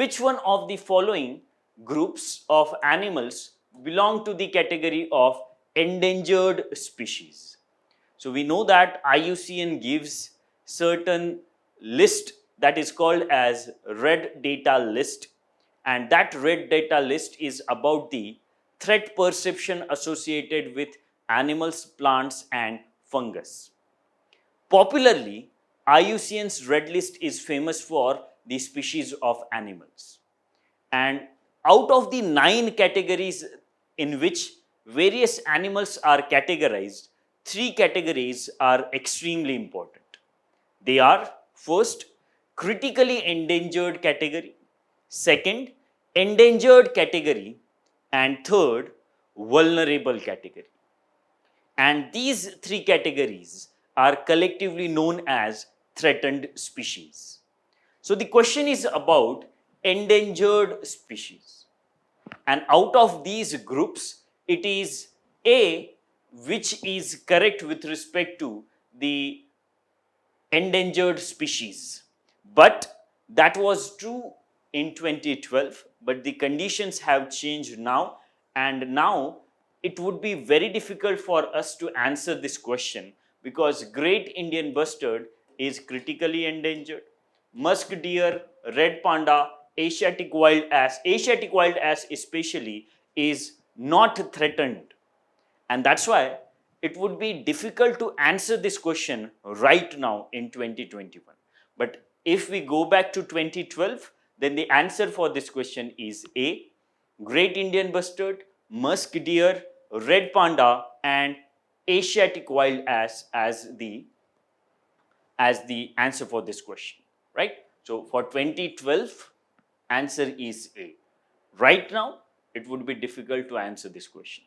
which one of the following groups of animals belong to the category of endangered species? So we know that IUCN gives certain list that is called as red data list, and that red data list is about the threat perception associated with animals, plants and fungus. Popularly, IUCN's red list is famous for the species of animals. And out of the 9 categories in which various animals are categorized, 3 categories are extremely important. They are: first, critically endangered category; second, endangered category; and third, vulnerable category. And these 3 categories are collectively known as threatened species. So the question is about endangered species. And out of these groups, it is A which is correct with respect to the endangered species. But that was true in 2012, but the conditions have changed now, and now it would be very difficult for us to answer this question because great Indian bustard is critically endangered. Musk deer, red panda, Asiatic wild ass especially is not threatened. And that's why it would be difficult to answer this question right now in 2021. But if we go back to 2012, then the answer for this question is A, great Indian bustard, musk deer, red panda and Asiatic wild ass as the answer for this question, right? So for 2012, answer is A. Right now, it would be difficult to answer this question.